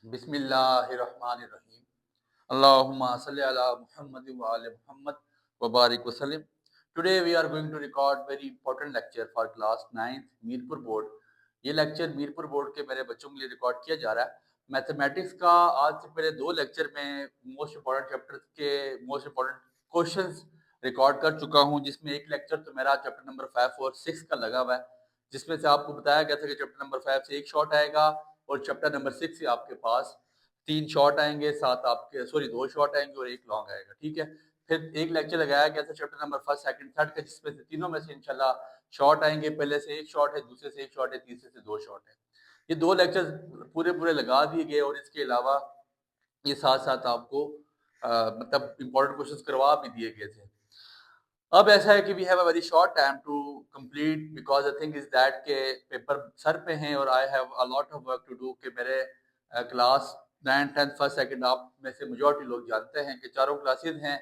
बिस्मिल्लाहिर्रहमानिर्रहीम। अल्लाहुम्मा सल्ली अला मुहम्मद व आले मुहम्मद व बारिक वसल्लम। Today we are going to record very important lecture for class 9th Mirpur board. ये लेक्चर मीरपुर बोर्ड के मेरे बच्चों के लिए रिकॉर्ड किया जा रहा है। मैथमेटिक्स का आज से पहले 2 लेक्चर में मोस्ट इम्पोर्टेंट चैप्टर के मोस्ट इम्पोर्टेंट क्वेश्चंस रिकॉर्ड कर चुका हूँ, जिसमें एक लेक्चर तो मेरा चैप्टर नंबर 5 और 6 का लगा हुआ है, जिसमें से आपको बताया गया था कि चैप्टर नंबर 5 से एक शॉर्ट आएगा और चैप्टर नंबर 6 से आपके पास 3 शॉर्ट आएंगे, साथ आपके 2 शॉर्ट आएंगे और एक लॉन्ग आएगा। ठीक है। फिर एक लेक्चर लगाया गया था चैप्टर नंबर 1, 2, 3 का, जिसमें से तीनों में से इंशाल्लाह शॉर्ट आएंगे। पहले से एक शॉर्ट है, दूसरे से एक शॉर्ट है, तीसरे से 2 शॉर्ट है। ये 2 लेक्चर पूरे पूरे लगा दिए गए और इसके अलावा ये साथ साथ आपको मतलब इंपॉर्टेंट क्वेश्चंस करवा भी दिए गए थे। अब ऐसा है कि we have a very short time to complete, because the thing is that के पेपर सर पे हैं और I have a lot of work to do. कि मेरे क्लास 9, 10, फर्स्ट, सेकंड आप में से मेजॉरिटी लोग जानते हैं कि चारों क्लासेस हैं,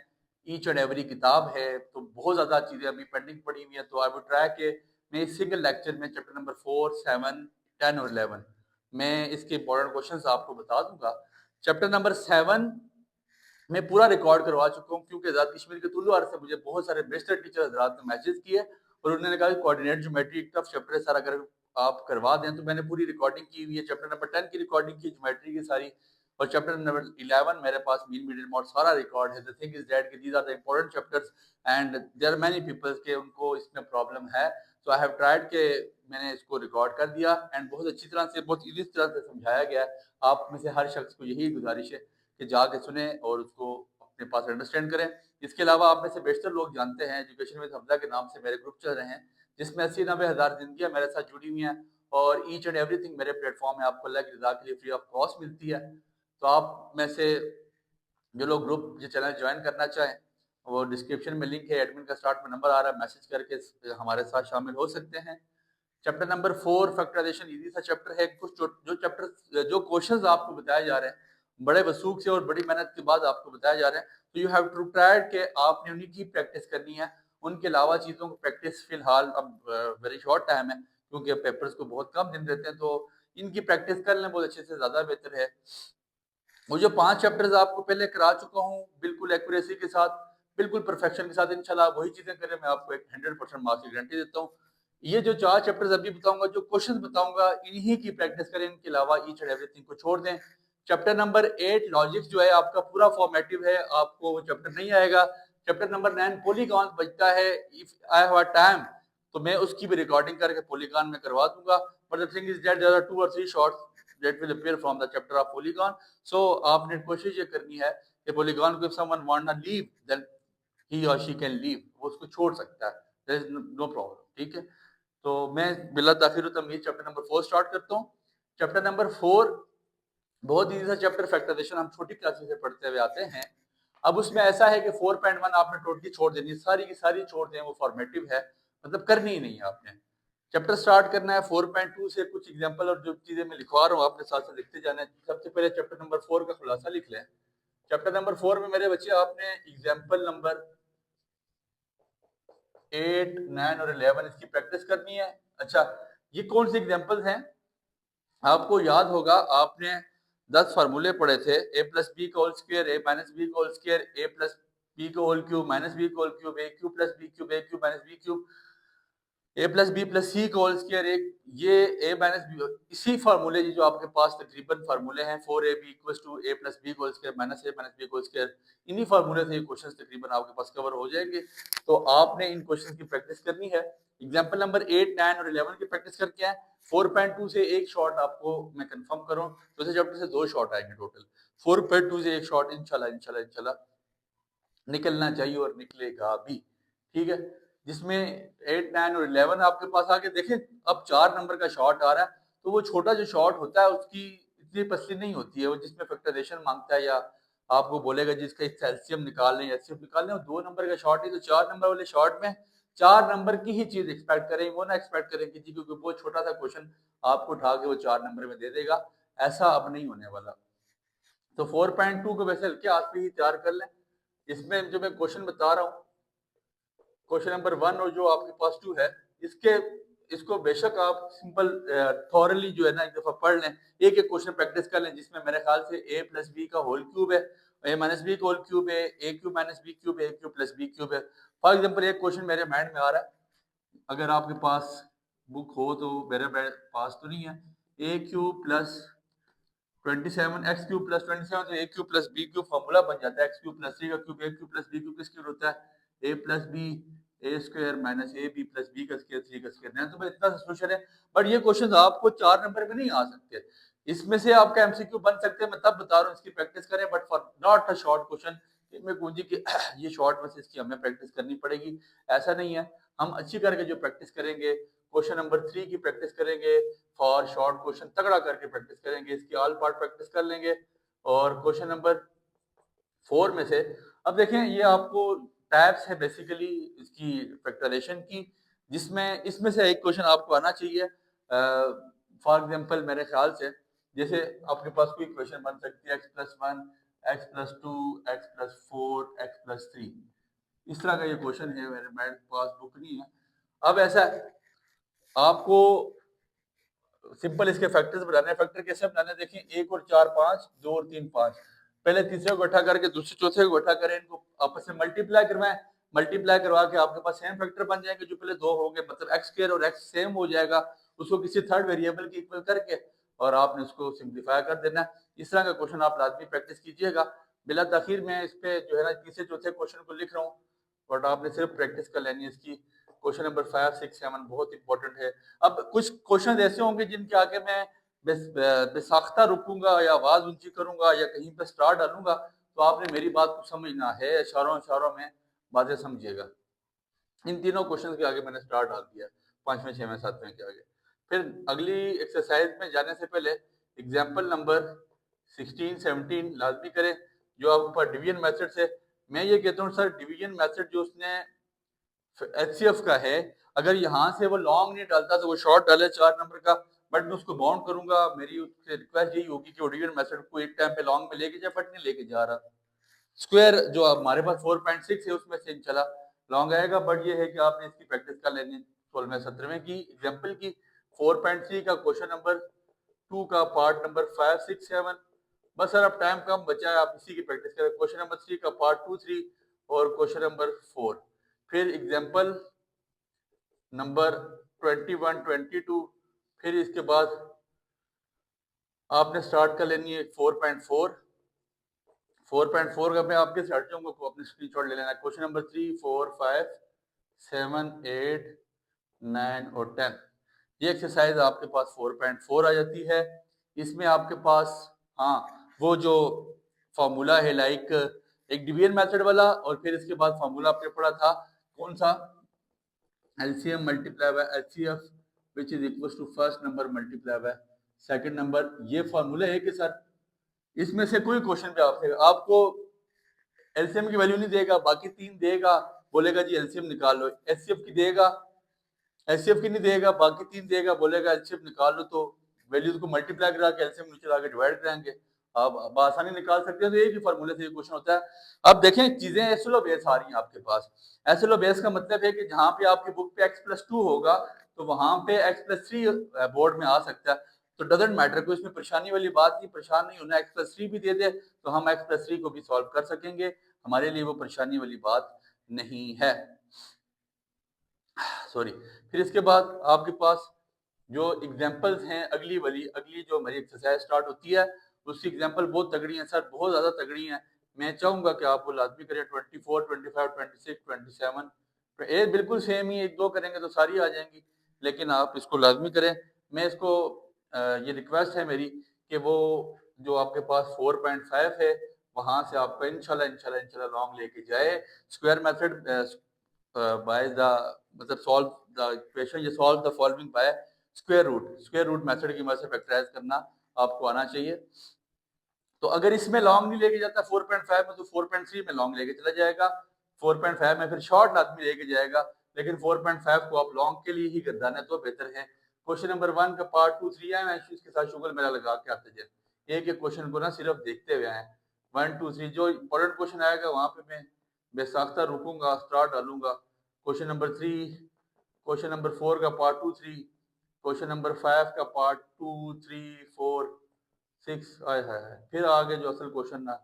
ईच एंड एवरी किताब है, तो बहुत ज़्यादा चीज़ें अभी पेंडिंग पड़ी हुई हैं। तो आई वुड ट्राई के मैं इस सिंगल लेक्चर में चैप्टर नंबर 4, 7, 10 और 11 मैं इसके इंपॉर्टेंट क्वेश्चंस आपको बता दूंगा। चैप्टर नंबर 7 मैं पूरा रिकॉर्ड करवा चुका हूँ, क्योंकि आज़ाद कश्मीर के तुलवार से मुझे बहुत सारे बेस्टर टीचर हजरात ने मैसेज किए और उन्होंने कहा कि कोऑर्डिनेट ज्योमेट्री एक टफ चैप्टर है सर, अगर आप करवा दें। तो मैंने पूरी रिकॉर्डिंग की हुई है, चैप्टर नंबर 10 की रिकॉर्डिंग की ज्योमेट्री की सारी, और चैप्टर नंबर 11 मेरे पास मीन मीडियन मोड सारा रिकॉर्ड है। The thing is that these are the important chapters and there are many peoples के उनको इसमें प्रॉब्लम है। सो आई हैव ट्राइड के मैंने इसको रिकॉर्ड कर दिया एंड बहुत अच्छी तरह से, बहुत ईजी तरह से समझाया गया है। आप में से हर शख्स को यही गुजारिश है कि जाके सुने और उसको अपने पास अंडरस्टैंड करें। इसके अलावा आप में से बेशतर लोग जानते हैं एजुकेशन विद हमजा के नाम से मेरे ग्रुप चल रहे हैं, जिसमें 80-90 हज़ार जिंदगियां मेरे साथ जुड़ी हुई हैं और ईच एंड एवरीथिंग मेरे प्लेटफॉर्म में आपको अल्लाह की रज़ा के लिए फ्री ऑफ कॉस्ट मिलती है। तो आप में से जो लोग ग्रुप ये चैनल ज्वाइन करना चाहें, वो डिस्क्रिप्शन में लिंक है, एडमिन का स्टार्ट में नंबर आ रहा है, मैसेज करके हमारे साथ शामिल हो सकते हैं। चैप्टर नंबर 4 फैक्टराइजेशन इजी सा चैप्टर है। कुछ जो चैप्टर जो क्वेश्चंस आपको बताए जा रहे हैं बड़े वसूख से और बड़ी मेहनत के बाद आपको बताए जा रहे हैं, तो यू हैव टू ट्राई के आपने उन्हीं की प्रैक्टिस करनी है। उनके अलावा चीज़ों को प्रैक्टिस फिलहाल अब वेरी शॉर्ट टाइम है, क्योंकि पेपर्स को बहुत कम दिन रहते हैं, तो इनकी प्रैक्टिस कर लें बहुत अच्छे से, ज़्यादा बेहतर है। वो जो 5 चैप्टर्स आपको पहले करा चुका हूँ बिल्कुल एक्यूरेसी के साथ, बिल्कुल परफेक्शन के साथ, इंशाल्लाह वही चीज़ें करें, मैं आपको एक 100% मार्क्स की गारंटी देता हूँ। ये जो 4 चैप्टर्स अभी बताऊंगा, जो क्वेश्चंस बताऊंगा, इन्हीं की प्रैक्टिस करें, इनके अलावा ईच एंड एवरीथिंग को छोड़ दें। चैप्टर नंबर 8 लॉजिक्स जो है आपका पूरा फॉर्मेटिव है, आपको वो चैप्टर नहीं आएगा। चैप्टर नंबर 9 पॉलीगॉन बचता है, इफ आई हैव टाइम तो मैं उसकी भी रिकॉर्डिंग करके पॉलीगॉन में करवा दूंगा। But the thing is that there are 2 और 3 shorts that will appear from the chapter of polygon. So आपने कोशिश ये करनी है कि पॉलीगॉन को, if someone want to leave then he और शी कैन लीव, वो उसको छोड़ सकता है, देयर इज नो प्रॉब्लम। ठीक है। तो मैं बिला ताखिर तमीज चैप्टर नंबर 4 स्टार्ट करता हूँ। चैप्टर नंबर 4 बहुत इजी सा चैप्टर, फैक्टराइजेशन हम छोटी क्लासेस से पढ़ते हुए आते हैं। अब उसमें ऐसा है कि 4.1 आपने टोटली छोड़ देनी, सारी की सारी छोड़ दें, वो फॉर्मेटिव है, मतलब करनी ही नहीं है आपने। चैप्टर स्टार्ट करना है 4.2 से। कुछ एग्जांपल और जो चीजें मैं लिखवा रहा हूँ आपने साथ साथ लिखते जाना है। सबसे पहले चैप्टर नंबर 4 का खुलासा लिख लें। चैप्टर नंबर 4 में मेरे बच्चे आपने एग्जाम्पल नंबर 8, 9 और 11 इसकी प्रैक्टिस करनी है। अच्छा, ये कौन से एग्जाम्पल हैं? आपको याद होगा आपने 10 फार्मूले पढ़े थे, ए प्लस बी का होल स्क्वायर, ए माइनस बी का होल स्क्वायर, ए प्लस बी का होल क्यूब माइनस बी का whole cube, a cube plus B cube, a cube minus B cube, A plus B plus सी का होल स्क्वायर, एक ये ए minus B. इसी फार्मूले जो आपके पास तकरीबन फार्मूले हैं 4ab equals to A plus B का whole square minus A minus B का होल स्क्वायर, इन्हीं फार्मूले से ये क्वेश्चंस तकरीबन आपके पास कवर हो जाएंगे। तो आपने इन क्वेश्चंस की प्रैक्टिस करनी है। एग्जांपल नंबर 8, 9 और 11 की प्रैक्टिस करके आए। 4.2 से एक शॉर्ट आपको मैं कंफर्म करूं तो इस चैप्टर से 2 शॉर्ट आएंगे टोटल। 4.2 से एक शॉर्ट इंशाल्लाह इंशाल्लाह इंशाल्लाह निकलना चाहिए और निकलेगा भी। ठीक है। जिसमें 8, 9 और 11 आपके पास आके देखें, अब 4 नंबर का शॉर्ट आ रहा है, तो वो छोटा जो शॉर्ट होता है उसकी इतनी पसली नहीं होती है, वो जिसमें फैक्टराइजेशन मांगता है या आपको बोलेगा जिसका एलसीएम निकाल लें, एचसीएफ निकाल लें, 2 नंबर का शॉर्ट है। तो 4 नंबर वाले शॉर्ट में 4 नंबर की ही चीज एक्सपेक्ट करें, वो ना एक्सपेक्ट करें कि जी क्योंकि बहुत छोटा सा क्वेश्चन आपको उठा के वो 4 नंबर में दे देगा, ऐसा अब नहीं होने वाला। तो 4.2 को वैसे हल्के हाथ पे ही तैयार कर लें। इसमें जो मैं क्वेश्चन बता रहा हूँ, क्वेश्चन नंबर 1 और जो आपके पास 2 है, इसके इसको बेशक आप सिंपल थॉरली जो है ना एक दफा पढ़ लें, एक एक क्वेश्चन प्रैक्टिस कर लें, जिसमें मेरे ख्याल से a प्लस बी का होल क्यूब है, a माइनस बी का होल क्यूब है, a cube minus B cube है, a cube plus B cube है। फॉर एग्जाम्पल एक क्वेश्चन मेरे माइंड में आ रहा है, अगर आपके पास बुक हो तो, मेरे पास तो नहीं है, a cube plus 27 x cube plus 27, तो a cube plus B cube formula बन जाता है, एक्स क्यूब प्लस 3 का cube, a cube plus B cube किस क्यूब होता है, a plus b a square minus a b plus B का square 3 का स्क्वायर। तो भाई इतना सोल्यूशन है, बट ये क्वेश्चन आपको 4 नंबर में नहीं आ सकते, इसमें से आपका एमसीक्यू बन सकते हैं, मैं तब बता रहा हूँ इसकी प्रैक्टिस करें, but for not a short question में कुंजी की ये शॉर्ट में से इसकी हमें प्रैक्टिस करनी पड़ेगी, ऐसा नहीं है। हम अच्छी करके जो प्रैक्टिस करेंगे, क्वेश्चन नंबर 3 की प्रैक्टिस करेंगे, फॉर शॉर्ट क्वेश्चन तगड़ा करके प्रैक्टिस करेंगे, इसकी ऑल पार्ट प्रैक्टिस कर लेंगे। और क्वेश्चन नंबर 4 में से अब देखें, ये आपको टाइप्स है बेसिकली इसकी फैक्टराइजेशन की, जिसमें इसमें से एक क्वेश्चन आपको आना चाहिए। फॉर एग्जांपल मेरे ख्याल से जैसे आपके पास कोई क्वेश्चन बन सकती है x+1 x+2 x+4 x+3, इस तरह का ये क्वेश्चन है, मेरे पास बुक नहीं है। अब ऐसा है, आपको सिंपल इसके फैक्टर्स बनाने, फैक्टर कैसे बनाने देखें, 1 और 4 5, 2 और 3 5, पहले तीसरे को इकट्ठा करके दूसरे चौथे को इकट्ठा करें, इनको आपस में मल्टीप्लाई करवाएं, मल्टीप्लाई करवा के आपके पास सेम फैक्टर बन जाएंगे, जो पहले 2 होंगे, मतलब एक्स स्क्वायर और एक्स सेम हो जाएगा, उसको किसी थर्ड वेरिएबल के इक्वल करके और आपने उसको सिंप्लीफाई कर देना। इस तरह का क्वेश्चन आप लाजमी प्रैक्टिस कीजिएगा। बिला ताखिर मैं इस पे जो है ना तीसरे चौथे क्वेश्चन को लिख रहा हूँ, बट आपने सिर्फ प्रैक्टिस कर लेनी है इसकी। क्वेश्चन नंबर 5 6 7 बहुत इंपॉर्टेंट है। अब कुछ क्वेश्चन ऐसे होंगे जिनके आगे मैं बेसाख्ता रुकूंगा या आवाज ऊंची करूंगा या कहीं पे स्टार डालूंगा, तो आपने मेरी बात को समझना है, इशारों इशारों में बातें समझिएगा। इन तीनों क्वेश्चन के आगे मैंने स्टार डाल दिया, 5वें 6वें 7वें के आगे। फिर अगली एक्सरसाइज में जाने से पहले एग्जाम्पल नंबर 16 17 लाजमी करें, जो आपके पास डिवीजन मेथड से। मैं ये कहता हूँ सर, डिवीजन मेथड जो उसने एचसीएफ का है, अगर यहाँ से वो लॉन्ग नहीं डालता तो वो शॉर्ट डाले 4 नंबर का, बट मैं उसको बाउंड करूंगा। मेरी उससे रिक्वेस्ट यही होगी कि वो डिवीजन मेथड को एक टाइम पे लॉन्ग में लेके जाए, बट नहीं लेके जा रहा। स्क्वायर जो हमारे पास 4.6 है उसमें से चला लॉन्ग आएगा, बट ये है कि आपने इसकी प्रैक्टिस कर लेनी 16वें 17वें की एग्जाम्पल की। 4.3 का क्वेश्चन नंबर 2 का पार्ट नंबर 5 6 7, बस सर अब टाइम कम बचा है, आप इसी की प्रैक्टिस करें। क्वेश्चन नंबर 3 का पार्ट 2 3 और क्वेश्चन नंबर 4। फिर एग्जाम्पल नंबर 21 22, फिर इसके बाद आपने स्टार्ट कर लेनी है 4.4। 4.4 का मैं आपके से हट जाऊंगा, अपने स्क्रीनशॉट ले लेना। क्वेश्चन नंबर 3 4 5 7 8 9 और 10, ये एक्सरसाइज आपके पास 4.4 आ जाती है। इसमें आपके पास हाँ वो जो फॉर्मूला है लाइक एक डिवीजन मेथड वाला, और फिर इसके बाद फॉर्मूला आपने पढ़ा था कौन सा, LCM multiply by HCF which is equal to first number multiply by second number. ये फॉर्मूला है कि सर इसमें से कोई क्वेश्चन पे आपको एलसीएम की वैल्यू नहीं देगा, बाकी 3 देगा, बोलेगा जी एलसीएम निकाल लो। एचसीएफ की देगा, एचसीएफ की नहीं देगा, बाकी 3 देगा, बोलेगा एलसीएम निकाल लो। तो वैल्यूज को मल्टीप्लाई करा के एलसीएम नीचे लाके डिवाइड कराएंगे, आप आसानी निकाल सकते हैं। तो एक ही फॉर्मूले से ये क्वेश्चन होता है। अब देखें चीजें एसएलओ बेस आ रही हैं आपके पास। एसएलओ बेस का मतलब है कि जहां पे आपकी बुक पे x+2 होगा तो वहां पे x+3 बोर्ड में आ सकता है। तो डजेंट मैटर, कोई इसमें परेशानी वाली बात नहीं, परेशान नहीं होना। x+3 भी दे दे तो हम x+3 को भी सॉल्व कर सकेंगे, हमारे लिए वो परेशानी वाली बात नहीं है। सॉरी। फिर इसके बाद आपके पास जो एग्जांपल्स हैं, अगली जो हमारी एक्सरसाइज स्टार्ट होती है उसकी एग्जांपल बहुत तगड़ी है सर, बहुत ज्यादा तगड़ी है। मैं चाहूंगा कि आप वो लाजमी करें। 24 25 26 27 ये बिल्कुल सेम ही, एक दो करेंगे तो सारी आ जाएंगी, लेकिन आप इसको लाजमी करें। मैं इसको ये रिक्वेस्ट है मेरी कि वो जो आपके पास 4.5 है वहां से आपका इंशाल्लाह इंशाल्लाह इंशाल्लाह लॉन्ग लेके जाए। स्क्वायर मेथड बाय द मतलब सॉल्व द इक्वेशन, ये solve the following by square root method की मदद से फैक्टराइज करना आपको आना चाहिए। तो अगर इसमें लॉन्ग नहीं लेके जाता 4.5 में, तो 4.3 में लॉन्ग लेके चला जाएगा। 4.5 में फिर शॉर्ट आदमी लेके जाएगा, लेकिन 4.5 को आप लॉन्ग के लिए ही गर्दाना तो बेहतर है। क्वेश्चन नंबर 1 का पार्ट 2 3 है, इसके साथ शुगर मेरा लगा के आते जाए, एक एक क्वेश्चन को ना सिर्फ देखते हुए आए। 1 2 3 जो इंपॉर्टेंट क्वेश्चन आएगा वहां पे मैं बेसाख्ता रुकूंगा, स्टार डालूंगा। क्वेश्चन नंबर 3 क्वेश्चन नंबर 4 का पार्ट 2, 3, क्वेश्चन नंबर 5 का पार्ट 2, 3, 4, 6, आए है। फिर आगे जो असल क्वेश्चन ना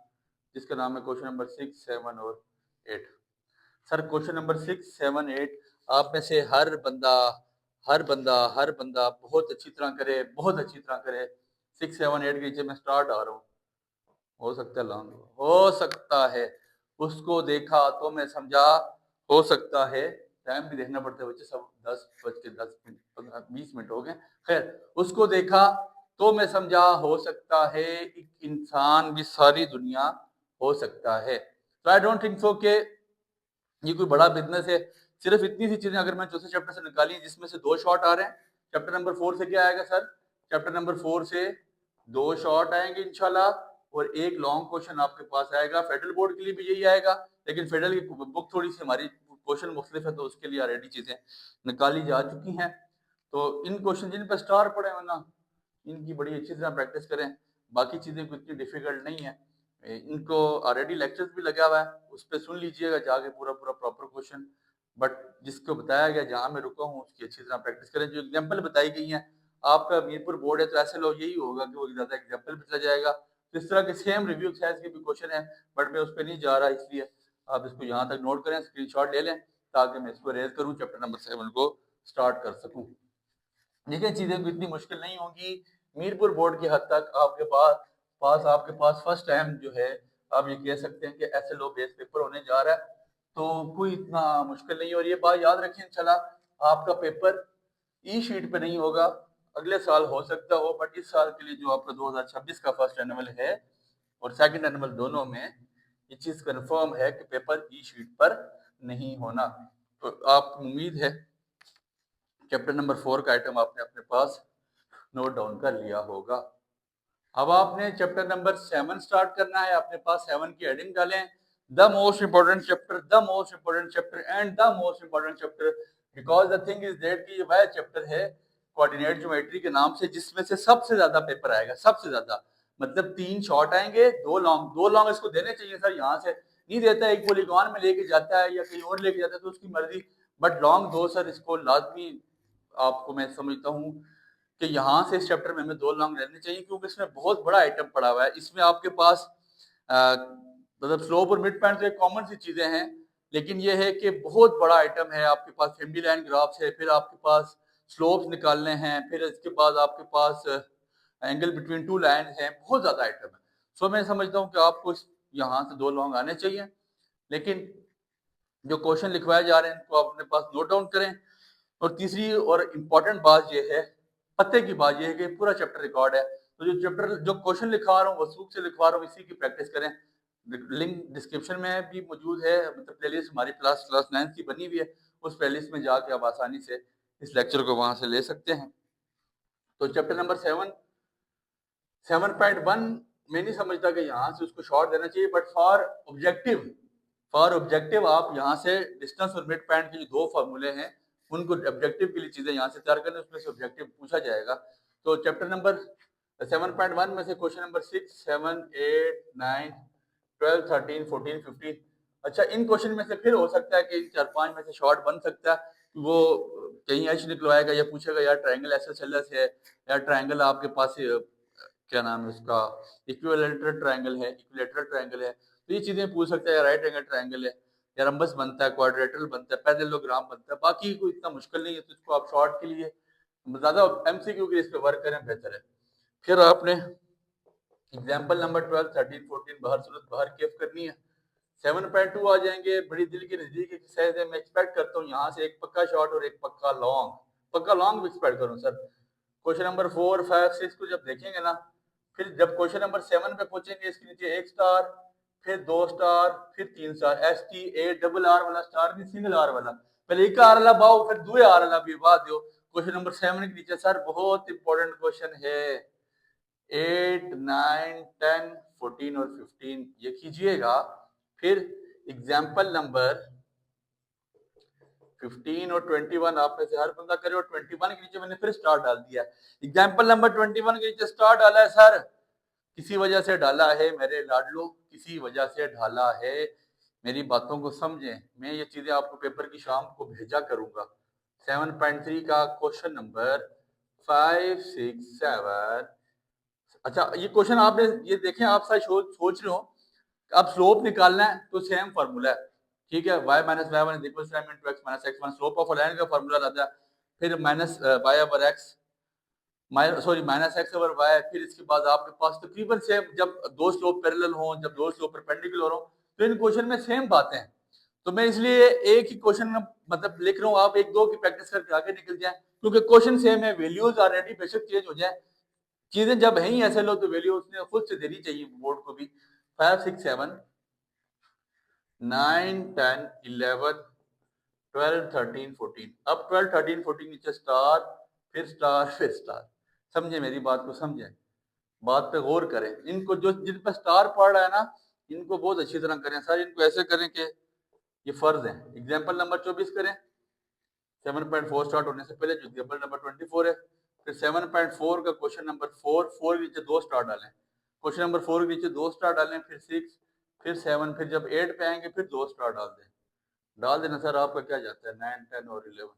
जिसका नाम है क्वेश्चन नंबर 6, 7 और 8। सर क्वेश्चन नंबर 6, 7, 8 आप में से हर बंदा बहुत अच्छी तरह करे, बहुत अच्छी तरह करे। 6, 7, 8 के नीचे मैं स्टार्ट आ रहा हूँ। हो सकता है लॉन्ग, हो सकता है उसको देखा तो मैं समझा, हो सकता है टाइम भी देखना पड़ता है बच्चे, सब 10:10 मिनट 20 मिनट हो गए। खैर, उसको देखा तो मैं समझा, हो सकता है एक इंसान भी सारी दुनिया हो सकता है। तो आई डोंट थिंक सो के ये कोई बड़ा बिजनेस है। सिर्फ इतनी सी चीजें अगर मैं चौथे चैप्टर से निकाली जिसमें से 2 शॉर्ट आ रहे हैं। चैप्टर नंबर 4 से क्या आएगा सर? चैप्टर नंबर 4 से 2 शॉर्ट आएंगे इंशाल्लाह, और एक लॉन्ग क्वेश्चन आपके पास आएगा। फेडरल बोर्ड के लिए भी यही आएगा, लेकिन फेडरल की बुक थोड़ी सी हमारी क्वेश्चन मुख्तलिफ है, तो उसके लिए ऑलरेडी चीजें निकाली जा चुकी हैं। तो इन क्वेश्चन जिन पर स्टार पड़े हो ना, इनकी बड़ी अच्छी तरह प्रैक्टिस करें। बाकी चीजें कोई इतनी डिफिकल्ट नहीं है। इनको ऑलरेडी लेक्चर्स भी लगा हुआ है, उस पर सुन लीजिएगा जाके पूरा पूरा प्रॉपर क्वेश्चन। बट जिसको बताया गया, जहां मैं रुका हूँ, उसकी अच्छी तरह प्रैक्टिस करें। जो एग्जाम्पल बताई गई हैं, आपका मीरपुर बोर्ड है तो ऐसे लोग यही होगा कि वो ज्यादा एग्जाम्पल भी चला जाएगा। तो इस तरह के सेम रिव्यू साइज के भी क्वेश्चन है, बट मैं उस पर नहीं जा रहा, इसलिए आप इसको यहाँ तक नोट करें, स्क्रीनशॉट ले लें, ताकि मैं इसको रेज करूँ, चैप्टर नंबर 7 को स्टार्ट कर सकूँ। देखिए चीजें कोई इतनी मुश्किल नहीं होंगी। मीरपुर बोर्ड की हद तक आपके पास फर्स्ट टाइम जो है, आप ये कह सकते हैं कि SLO बेस पेपर होने जा रहा है, तो कोई इतना मुश्किल नहीं। और ये बात याद रखें, इंशाल्लाह आपका पेपर ई शीट पे नहीं होगा, अगले साल हो सकता हो, बट इस साल के लिए जो आपका 2026 का फर्स्ट एनुअल है और सेकंड एनुअल दोनों में ये चीज कंफर्म है कि पेपर ई शीट पर नहीं होना। तो आप उम्मीद है चैप्टर नंबर 4 का आइटम आपने अपने पास नोट डाउन कर लिया होगा। अब आपने चैप्टर नंबर 7 स्टार्ट करना है। अपने पास 7 की हेडिंग डालें, the most important chapter, the most important chapter and the most important chapter, because the thing is that कि ये वह चैप्टर है कोऑर्डिनेट ज्योमेट्री के नाम से जिसमें से सबसे ज्यादा पेपर आएगा, सबसे ज्यादा। मतलब 3 शॉर्ट आएंगे, 2 लॉन्ग इसको देने चाहिए सर। यहाँ से नहीं देता, एक पॉलीगॉन में लेके जाता है या कहीं और लेके जाता है तो उसकी मर्जी, बट लॉन्ग 2 सर इसको लाजमी, आपको मैं समझता हूँ कि यहाँ से इस चैप्टर में हमें 2 लॉन्ग रहने चाहिए, क्योंकि इसमें बहुत बड़ा आइटम पड़ा हुआ है। इसमें आपके पास मतलब स्लोप और मिड पॉइंट तो एक कॉमन सी चीजें हैं, लेकिन ये है कि बहुत बड़ा आइटम है। आपके पास फैमिली लाइन ग्राफ्स है, फिर आपके पास स्लोप्स निकालने हैं, फिर इसके बाद आपके पास एंगल बिटवीन 2 लाइन है, बहुत ज्यादा आइटम है। सो मैं समझता हूँ कि आपको यहाँ से 2 लॉन्ग आने चाहिए, लेकिन जो क्वेश्चन लिखवाए जा रहे हैं उनको आप अपने पास नोट डाउन करें। और तीसरी और इम्पोर्टेंट बात यह है, पते की बात यह है कि पूरा चैप्टर रिकॉर्ड है, तो जो क्वेश्चन लिखवा रहा हूँ वसूख से लिखवा रहा हूँ, इसी की प्रैक्टिस करें। लिंक डिस्क्रिप्शन में भी मौजूद है, मतलब प्लेलिस्ट हमारी क्लास 9 की बनी हुई है, उस प्लेलिस्ट में जाके आप आसानी से इस लेक्चर को वहां से ले सकते हैं। तो चैप्टर नंबर 7.1 मैं नहीं समझता कि यहाँ से उसको शॉर्ट देना चाहिए, बट फॉर ऑब्जेक्टिव आप यहाँ से डिस्टेंस और मिड पॉइंट के जो 2 फार्मूले हैं, उनको ऑब्जेक्टिव के लिए चीजें यहाँ से तैयार करने, उसमें से ऑब्जेक्टिव पूछा जाएगा। तो चैप्टर नंबर 7.1 में से क्वेश्चन नंबर 6, 7, 8, 9, 12, 13, 14, 15, अच्छा इन क्वेश्चन में से फिर हो सकता है कि 4-5 में से शॉर्ट बन सकता है। वो कहीं एच निकलवाएगा या पूछेगा यार ट्राइंगल एसएसएलएस है, या ट्राइंगल आपके पास क्या नाम है उसका, इक्विलेटरल ट्राइंगल है, तो ये चीजें पूछ सकता है। राइट एंगल ट्राइंगल है, या रंबस बनता है, क्वाड्रेटरल बनता है, पैरेललोग्राम बनता है, बाकी कोई इतना मुश्किल नहीं है। तो इसको आप शॉर्ट के लिए ज्यादा एमसीक्यू के इस पे वर्क करें, बेहतर है। फिर आपने एग्जाम्पल नंबर 12, 13, 14 बाहर सूरत बाहर केफ करनी है। 7.2 आ जाएंगे, बड़ी दिल के नजदीक एक्सरसाइज है। मैं एक्सपेक्ट करता हूँ यहाँ से एक पक्का शॉर्ट और एक पक्का लॉन्ग भी एक्सपेक्ट करूँ सर। क्वेश्चन नंबर 4, 5, 6 को जब देखेंगे ना, फिर जब क्वेश्चन नंबर 7 पे पहुंचेंगे, इसके नीचे 1 स्टार, फिर 2 स्टार, फिर 3 स्टार, STARR वाला स्टार नहीं, सिंगल आर वाला, पहले एक आर वाला बाओ, फिर दुए आर वाला भी बात दो। क्वेश्चन नंबर 7 के नीचे सर बहुत इंपॉर्टेंट क्वेश्चन है, 8, 9, 10, 14 और 15 ये कीजिएगा। फिर एग्जाम्पल नंबर 15 और 21 आप में से हर बंदा करे, और 21 के नीचे मैंने फिर स्टार डाल दिया। एग्जाम्पल नंबर 21 के नीचे स्टार डाला है सर, किसी वजह से डाला है मेरे लाडलो, किसी वजह से डाला है। मेरी बातों को समझें, मैं ये चीजें आपको पेपर की शाम को भेजा करूंगा, 7.3 का क्वेश्चन नंबर 5, 6, 7। अच्छा, ये क्वेश्चन आपने ये देखें, आप शायद सोच रहे हो अब स्लोप निकालना है तो सेम फार्मूला है, ठीक है। y minus Y one equal to m x minus x one slope of line का फार्मूला लाता है, फिर minus y over x minus X over Y, फिर इसके बाद आपके पास तकरीबन सेम, जब दो स्लोप पैरेलल हो, जब दो स्लोप परपेंडिकुलर हो, तो इन क्वेश्चन में सेम बातें हैं। तो मैं इसलिए एक ही क्वेश्चन मतलब लिख रहा हूँ, आप एक दो की प्रैक्टिस करके आगे निकल जाए, क्योंकि क्वेश्चन सेम है, वैल्यूज ऑलरेडी बेशक चेंज हो जाए, चीजें जब है ही ऐसे लो तो वैल्यू उसने खुद से देनी चाहिए बोर्ड को भी। 5, 6, 7, 9, 10, 11, 12, 13, 14। अब 12, 13, 14 नीचे स्टार, फिर स्टार, फिर स्टार। समझे मेरी बात को, समझे, बात पे गौर करें। इनको जो जिन पर स्टार पड़ रहा है ना, इनको बहुत अच्छी तरह करें सर। इनको ऐसे करें कि ये फर्ज है। एग्जाम्पल नंबर 24 करें, 7.4 स्टार्ट होने से पहले, जो एग्जाम्पल नंबर 24 है। फिर 7.4 का क्वेश्चन नंबर 4, 4 के नीचे 2 स्टार डालें, क्वेश्चन नंबर 4 के नीचे 2 स्टार डालें, फिर 6, फिर 7, फिर जब 8 पे आएंगे फिर 2 स्टार डाल देना सर। आपका क्या जाता है 9, 10 और 11।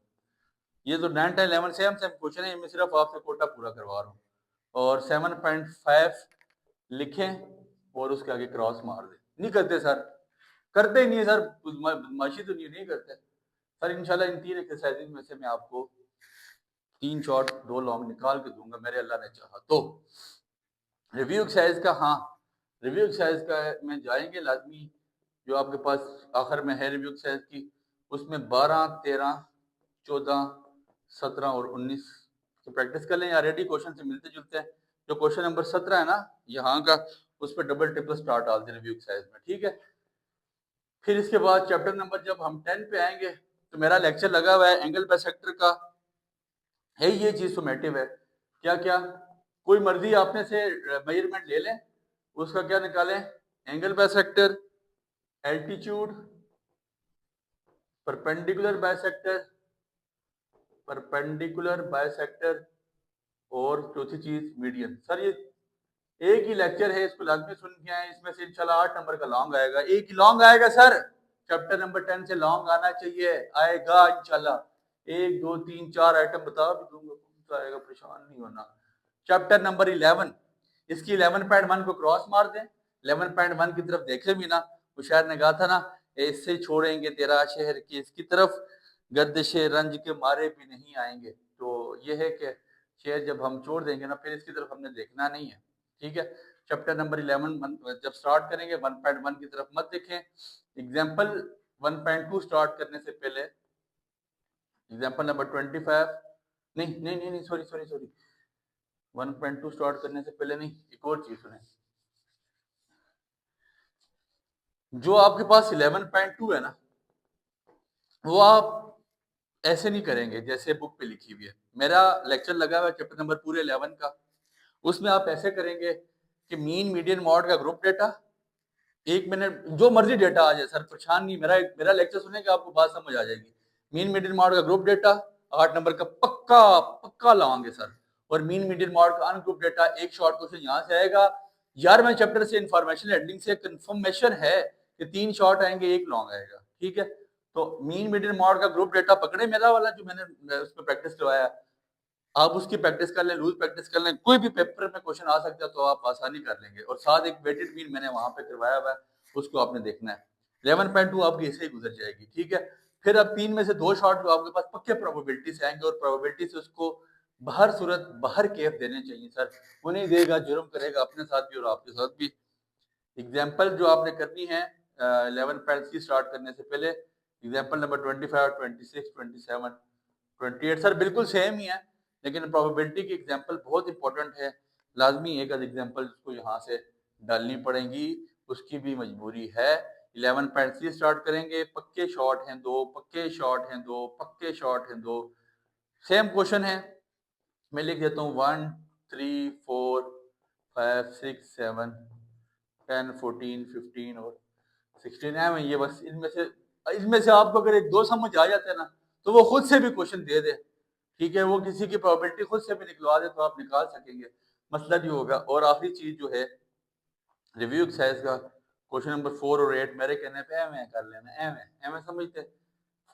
ये तो 9, 10, 11 सेम सेम क्वेश्चन है, मैं सिर्फ आपसे कोटा पूरा करवा रहा हूँ। और 7.5 लिखें और उसके आगे क्रॉस मार दें। नहीं करते सर, करते ही नहीं है सर, बदमाशी तो नहीं करते सर। इंशाल्लाह इन 3 एक्सरसाइज में से मैं आपको 3 शॉर्ट 2 लॉन्ग निकाल के दूंगा, मेरे अल्लाह ने चाहा तो। रिव्यू एक्सरसाइज का, हाँ रिव्यू एक्सरसाइज का में जाएंगे लाजमी, जो आपके पास आखिर में है रिव्यू एक्सरसाइज की, उसमें 12, 13, 14, 17 और 19 की प्रैक्टिस कर लें। ऑलरेडी क्वेश्चन से मिलते जुलते हैं। जो क्वेश्चन नंबर 17 है ना यहाँ का, उस पर डबल ट्रिपल स्टार डाल दें रिव्यू एक्सरसाइज में, ठीक है। फिर इसके बाद चैप्टर नंबर जब हम 10 पे आएंगे, तो मेरा लेक्चर लगा हुआ है एंगल बाइसेक्टर का, है ये चीज सोमेटिव है। क्या क्या, कोई मर्जी आपने से मेजरमेंट ले लें, उसका क्या निकालें, angle bisector, altitude, perpendicular bisector और चौथी चीज मीडियन। सर ये एक ही लेक्चर है, इसको लाजमी सुन के आए। इसमें से इंशाल्लाह 8 नंबर का लॉन्ग आएगा, एक ही लॉन्ग आएगा सर। चैप्टर नंबर 10 से लॉन्ग आना चाहिए, आएगा इंशाल्लाह। 1, 2, 3, 4 आइटम बता भी दूंगा, कौन सा आएगा, परेशान नहीं होना। चैप्टर नंबर 11, इसकी 11.1 को क्रॉस मार दें, 11.1 की तरफ देखे भी ना, वो शायर ने कहा था ना, इससे छोड़ेंगे तेरा शहर की इसकी तरफ, गर्दिशे रंज के मारे भी नहीं आएंगे। तो ये है कि शेयर जब हम छोड़ देंगे ना, फिर इसकी तरफ हमने देखना नहीं है, ठीक है। चैप्टर नंबर 11 जब स्टार्ट करेंगे 1.1 की तरफ मत देखें। एग्जाम्पल 1.2 स्टार्ट करने से पहले, एग्जाम्पल नंबर 25, नहीं नहीं नहीं नहीं, सॉरी सॉरी सॉरी, 1.2 स्टार्ट करने से पहले नहीं, एक और चीज सुने। जो आपके पास 11.2 है ना, वो आप ऐसे नहीं करेंगे जैसे बुक पे लिखी हुई है। मेरा लेक्चर लगा हुआ है चैप्टर नंबर पूरे 11 का, उसमें आप ऐसे करेंगे कि मीन मीडियन मॉड का ग्रुप डेटा, 1 मिनट जो मर्जी डेटा आ जाए सर, परेशान नहीं। मेरा लेक्चर सुनेंगे आपको बात समझ आ जाएगी। मीन मीडियन मॉड का ग्रुप डेटा 8 नंबर का पक्का पक्का लाओगे सर। और मीन मीडियन मॉड का अनग्रुप डेटा, एक शॉर्ट क्वेश्चन यहाँ से आएगा। 11वें चैप्टर से इंफॉर्मेशन हैंडलिंग से कंफर्मेशन है कि 3 शॉर्ट आएंगे, 1 लॉन्ग आएगा, ठीक है। तो मीन मीडियन मॉड का ग्रुप डेटा पकड़े, मेरा वाला जो मैंने उस पर प्रैक्टिस करवाया, आप उसकी प्रैक्टिस कर लें, लूज प्रैक्टिस कर लें, कोई भी पेपर में क्वेश्चन आ सकता है तो आप आसानी कर लेंगे। और साथ एक वेटेड मीन मैंने वहां पे करवाया हुआ है, उसको आपने देखना है। 11.2 आपकी ऐसे ही गुजर जाएगी, ठीक है। फिर अब 3 में से 2 शॉट जो आपके पास पक्के प्रोबेबिलिटी से आएंगे, और प्रोबेबिलिटी से उसको बाहर सूरत बाहर केफ देने चाहिए सर। वो नहीं देगा, जुर्म करेगा अपने साथ भी और आपके साथ भी। एग्जाम्पल जो आपने करनी है 11.3 स्टार्ट करने से पहले, एग्जाम्पल नंबर 25, 26, 27, 28 सर बिल्कुल सेम ही है, लेकिन प्रोबेबिलिटी की एग्जाम्पल बहुत इंपॉर्टेंट है। लाजमी एक आध एग्जाम्पल उसको यहाँ से डालनी पड़ेगी, उसकी भी मजबूरी है। 11.3 स्टार्ट करेंगे, पक्के शॉट हैं 2, पक्के शॉट हैं 2, पक्के शॉट हैं 2, सेम क्वेश्चन है। मैं लिख देता हूँ 1, 3, 4, 5, 6, 7, 10, 14, 15 और 16 है। ये बस इनमें से आपको अगर एक दो समझ आ जाते हैं ना, तो वो खुद से भी क्वेश्चन दे दे, ठीक है। वो किसी की प्रोबेबिलिटी खुद से भी निकलवा दे तो आप निकाल सकेंगे, मसला नहीं होगा। और आखिरी चीज जो है रिव्यू एक्सरसाइज का, क्वेश्चन नंबर 4 और 8 मेरे कहने पे एम कर लेना, एम समझते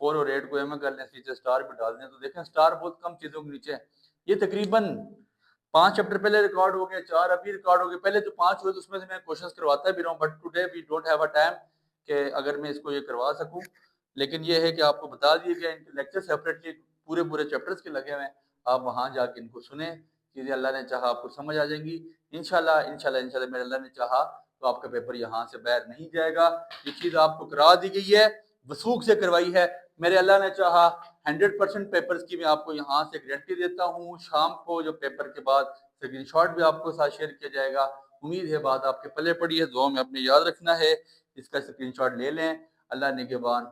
4 और 8 को एम कर लें, नीचे स्टार भी डाल दें, तो देखें स्टार बहुत कम चीज़ों के नीचे है। ये तकरीबन 5 चैप्टर पहले रिकॉर्ड हो गए, 4 अभी रिकॉर्ड हो गए। पहले जो 5 हुए तो उसमें से मैं क्वेश्चंस करवाता भी रहा हूँ, but today we don't have a time कि अगर मैं इसको ये करवा सकूँ। लेकिन ये है कि आपको बता दिए गए इनके लेक्चर सेपरेटली पूरे चैप्टर्स के लगे हुए हैं, आप वहाँ जाके इनको सुने, चीज़ें अल्लाह ने चाहा आपको समझ आ जाएंगी इंशाल्लाह। इंशाल्लाह मेरे अल्लाह ने चाहा तो आपका पेपर यहाँ से बाहर नहीं जाएगा। ये चीज़ आपको करा दी गई है, वसूख से करवाई है। मेरे अल्लाह ने चाहा 100% पेपर्स की मैं आपको यहाँ से गारंटी देता हूँ। शाम को जो पेपर के बाद स्क्रीनशॉट भी आपको साथ शेयर किया जाएगा। उम्मीद है बात आपके पल्ले पड़ी है, दुआ में आपने याद रखना है, इसका स्क्रीनशॉट ले लें। अल्लाह निगहबान।